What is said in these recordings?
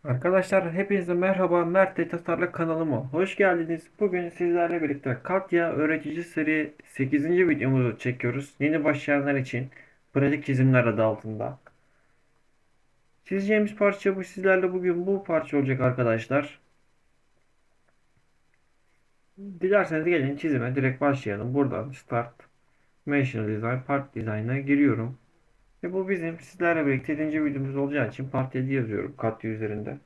Arkadaşlar hepinize merhaba, Mert Tasarla kanalıma hoş geldiniz. Bugün sizlerle birlikte Katya öğretici seri 8. videomuzu çekiyoruz. Yeni başlayanlar için pratik çizimler adı altında. Çizeceğimiz parça bu, sizlerle bugün bu parça olacak arkadaşlar. Dilerseniz gelin çizime direkt başlayalım. Buradan Start, Machine Design, Part Design'a giriyorum. Ve bu bizim sizlerle birlikte 7. videomuz olacağı için Part 7 yazıyorum Katya üzerinde.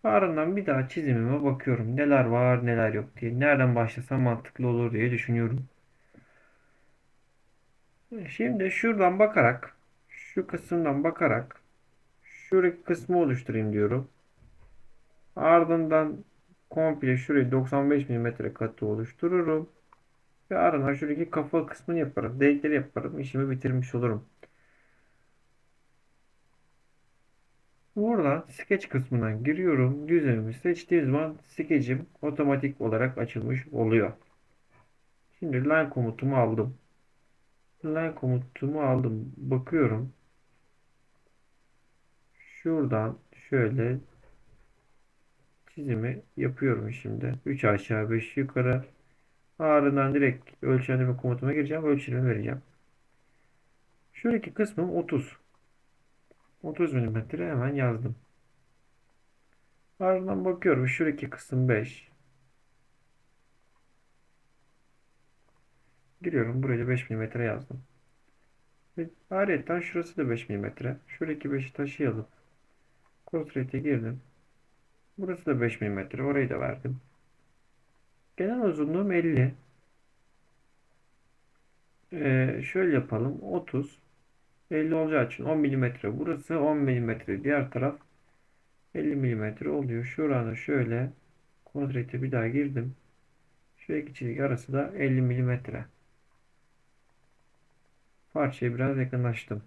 Ardından bir daha çizimime bakıyorum. Neler var neler yok diye. Nereden başlasam mantıklı olur diye düşünüyorum. Şimdi şuradan bakarak, şu kısımdan bakarak şuradaki kısmı oluşturayım diyorum. Ardından komple şurayı 95 milimetre katı oluştururum. Ve ardından şuradaki kafa kısmını yaparım. Delikleri yaparım. İşimi bitirmiş olurum. Buradan sketch kısmından giriyorum. Düzenimi seçtiğim zaman sketch'im otomatik olarak açılmış oluyor. Şimdi line komutumu aldım. Line komutumu aldım. Bakıyorum. Şuradan şöyle çizimi yapıyorum şimdi. 3 aşağı 5 yukarı. Ardından direkt ölçenleme komutuma gireceğim. Ölçümü vereceğim. Şuradaki kısmım 30. 30 milimetre hemen yazdım. Ardından bakıyorum. Şuradaki kısım 5. Giriyorum. Buraya 5 milimetre yazdım. Ve ayrıca şurası da 5 milimetre. Şuradaki 5'i taşıyalım. Constraint'e girdim. Burası da 5 milimetre. Orayı da verdim. Genel uzunluğum 50. Şöyle yapalım. 30. 50 olacağı için 10 milimetre. Burası 10 milimetre. Diğer taraf 50 milimetre oluyor. Şurada şöyle kontrete bir daha girdim. Şu iki çizgi arası da 50 milimetre. Parçaya biraz yakınlaştım.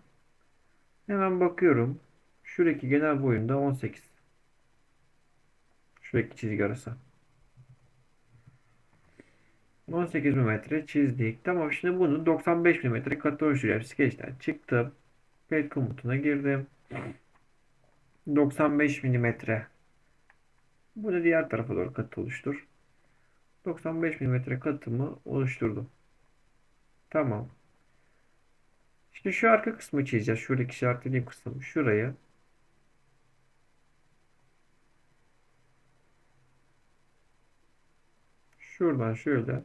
Hemen bakıyorum. Şuradaki genel boyunda 18. Şuradaki çizgi arası. 18 milimetre çizdik. Tamam, şimdi bunu 95 milimetre katı oluşturuyorum. Sketch'ten çıktım. Pet komutuna girdim. 95 milimetre. Bunu diğer tarafa doğru katı oluştur. 95 milimetre katımı oluşturdum. Tamam. Şimdi şu arka kısmı çizeceğiz. Şuradaki işaretlediğim kısım. Şurayı. Şuradan şöyle.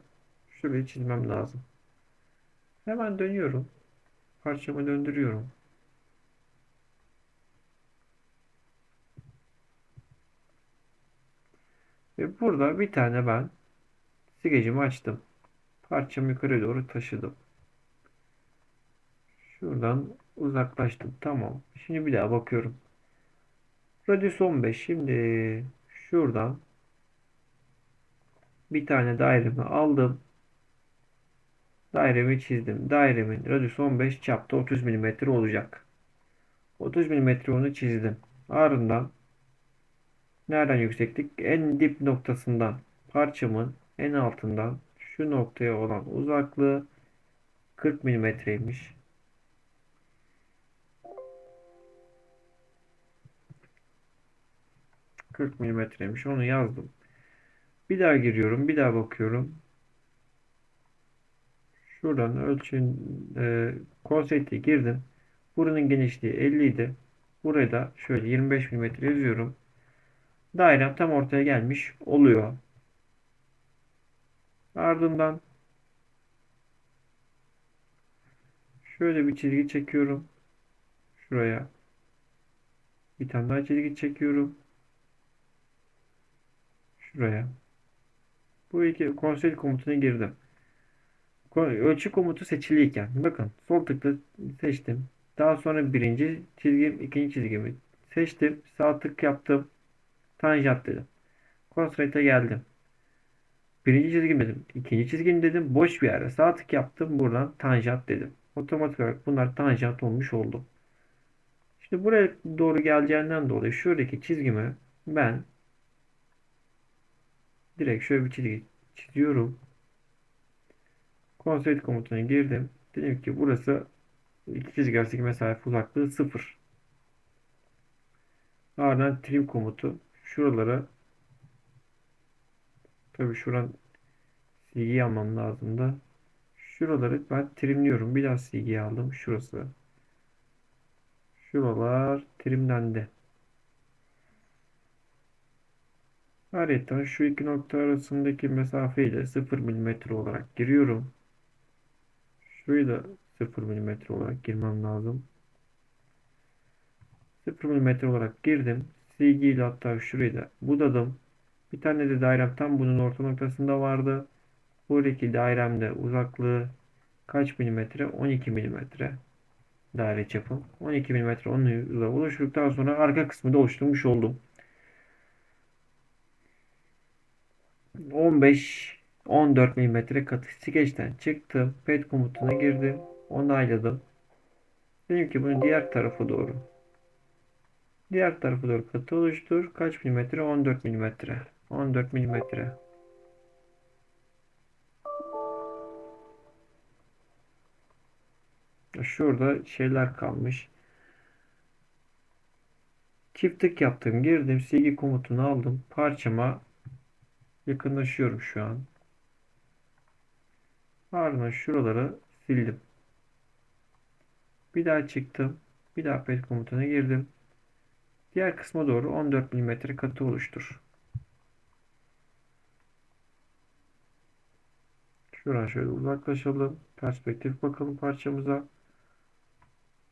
Şurayı çizmem lazım. Hemen dönüyorum. Parçamı döndürüyorum. Ve burada bir tane ben skecimi açtım. Parçamı yukarı doğru taşıdım. Şuradan uzaklaştım. Tamam. Şimdi bir daha bakıyorum. Radius 15. Şimdi şuradan bir tane dairemi aldım. Dairemi çizdim. Dairemin radius 15, çapta 30 milimetre olacak. 30 milimetre onu çizdim. Ardından nereden yükseklik? En dip noktasından, parçamın en altından şu noktaya olan uzaklığı 40 milimetreymiş. 40 milimetreymiş. Onu yazdım. Bir daha giriyorum. Bir daha bakıyorum. Şuradan ölçün konsepte girdim. Buranın genişliği 50 idi. Buraya da şöyle 25 milimetre yazıyorum. Dairem tam ortaya gelmiş oluyor. Ardından şöyle bir çizgi çekiyorum. Şuraya bir tane daha çizgi çekiyorum. Şuraya. Bu iki konsol komutuna girdim. Ölçü komutu seçiliyken bakın sol tıkla seçtim. Daha sonra birinci çizgim, ikinci çizgimi seçtim. Sağ tık yaptım. Tanjant dedim. Constraint'e geldim. Birinci çizgim dedim. İkinci çizgim dedim. Boş bir yere sağ tık yaptım. Buradan tanjant dedim. Otomatik olarak bunlar tanjant olmuş oldu. Şimdi buraya doğru geleceğinden dolayı şuradaki çizgimi ben direkt şöyle bir çizgi çiziyorum. Constraint komutuna girdim. Dedim ki burası iki çizgi arasındaki mesafe uzaklığı 0. Ardından trim komutu. Şuralara, tabii şuran silgiyi almam lazım da. Şuraları ben trimliyorum. Bir daha silgiyi aldım. Şurası. Şuralar trimlendi. Ayrıca şu iki nokta arasındaki mesafeyi de 0 milimetre olarak giriyorum. Şurayı da 0 milimetre olarak girmem lazım. 0 milimetre olarak girdim. Silgiyle hatta şurayı da budadım. Bir tane de dairem tam bunun orta noktasında vardı. Buradaki dairemde uzaklığı kaç milimetre? 12 milimetre daire çapım. 12 milimetre onunla oluşturduktan sonra arka kısmı da oluşturmuş oldum. 15-14 milimetre katı skeçten çıktım. Pet komutuna girdim. Onayladım. Dedim ki bunu diğer tarafa doğru katı oluştur. Kaç milimetre? 14 milimetre. 14 milimetre. Şurada şeyler kalmış. Çift tık yaptım. Girdim. Silgi komutunu aldım. Parçama yakınlaşıyorum şu an. Ardından şuraları sildim. Bir daha çıktım. Bir daha pet komutuna girdim. Diğer kısma doğru 14 milimetre katı oluştur. Şuradan şöyle uzaklaşalım. Perspektif bakalım parçamıza.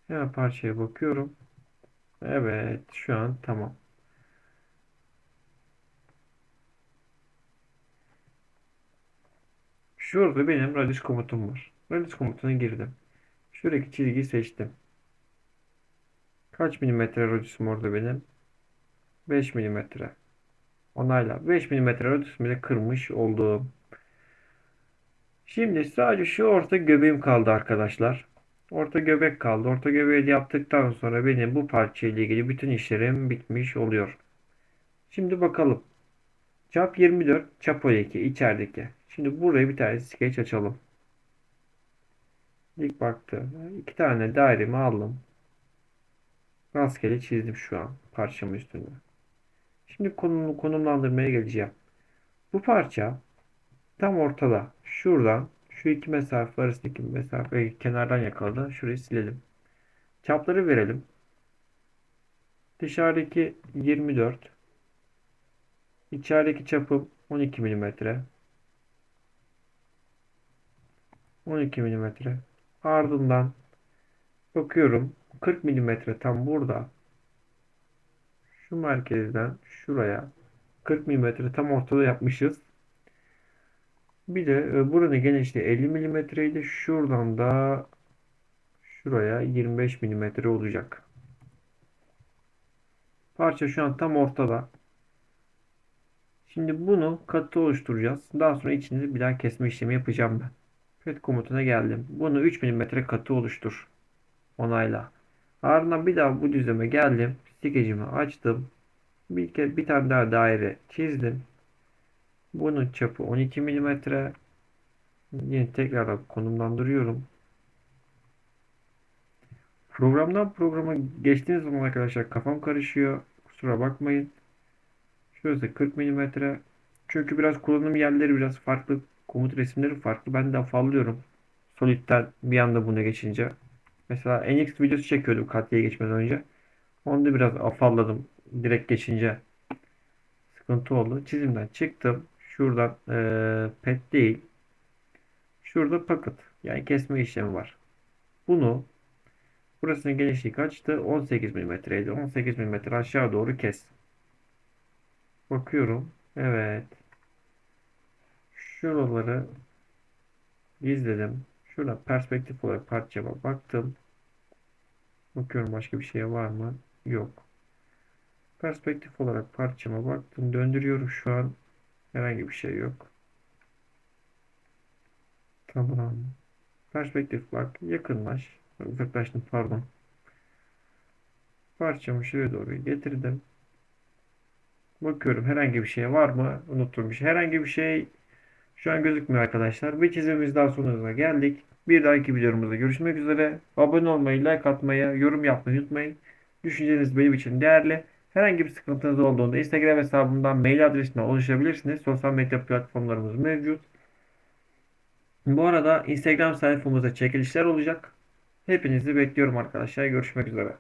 Hemen parçaya bakıyorum. Evet, şu an tamam. Şurada benim radius komutum var. Radius komutuna girdim. Şuradaki çizgiyi seçtim. Kaç milimetre radiusum orada benim? 5 milimetre. Onayla. 5 milimetre radiusumu bile kırmış oldum. Şimdi sadece şu orta göbeğim kaldı arkadaşlar. Orta göbek kaldı. Orta göbeği de yaptıktan sonra benim bu parça ile ilgili bütün işlerim bitmiş oluyor. Şimdi bakalım. Çap 24, çap 12 içerideki. Şimdi buraya bir tane sketch açalım. İlk baktı. İki tane dairemi aldım. Rastgele çizdim şu an parçamın üstünde. Şimdi konumlandırmaya geleceğim. Bu parça tam ortada. Şuradan şu iki mesafe arasındaki mesafeyi kenardan yakaladı. Şurayı silelim. Çapları verelim. Dışarıdaki 24. İçerideki çapım 12 milimetre. 12 milimetre. Ardından bakıyorum 40 milimetre tam burada. Şu merkezden şuraya 40 milimetre tam ortada yapmışız. Bir de buranın genişliği 50 milimetreydi. Şuradan da şuraya 25 milimetre olacak. Parça şu an tam ortada. Şimdi bunu katı oluşturacağız. Daha sonra içinde bir daha kesme işlemi yapacağım ben. Pet komutuna geldim. Bunu 3 milimetre katı oluştur. Onayla. Ardından bir daha bu düzleme geldim. Skecimi açtım. Bir tane daha daire çizdim. Bunun çapı 12 milimetre. Yine tekrardan konumlandırıyorum. Programdan programa geçtiğiniz zaman arkadaşlar kafam karışıyor. Kusura bakmayın. Şurası 40 milimetre. Çünkü biraz kullanım yerleri biraz farklı. Komut resimleri farklı. Ben de afallıyorum. Solid'den bir anda buna geçince. Mesela NX videosu çekiyordum Katlia'ya geçmeden önce. Onu da biraz afalladım. Direkt geçince sıkıntı oldu. Çizimden çıktım. Şuradan pet değil. Şurada pocket. Yani kesme işlemi var. Bunu burasının genişliği kaçtı? 18 milimetreydi. 18 milimetre aşağı doğru kes. Bakıyorum. Evet. Şuraları izledim. Şurada perspektif olarak parçama baktım. Bakıyorum başka bir şey var mı? Yok. Perspektif olarak parçama baktım. Döndürüyorum şu an. Herhangi bir şey yok. Tamam. Perspektif bak. Yakınlaş. Uzaklaştım pardon. Parçamı şuraya doğru getirdim. Bakıyorum herhangi bir şey var mı? Unuttuğum bir şey. Herhangi bir şey şu an gözükmüyor arkadaşlar. Bir çizimimiz daha sonuna geldik. Bir dahaki videomuzda görüşmek üzere. Abone olmayı, like atmayı, yorum yapmayı unutmayın. Düşünceniz benim için değerli. Herhangi bir sıkıntınız olduğunda Instagram hesabımdan mail adresine ulaşabilirsiniz. Sosyal medya platformlarımız mevcut. Bu arada Instagram sayfamızda çekilişler olacak. Hepinizi bekliyorum arkadaşlar. Görüşmek üzere.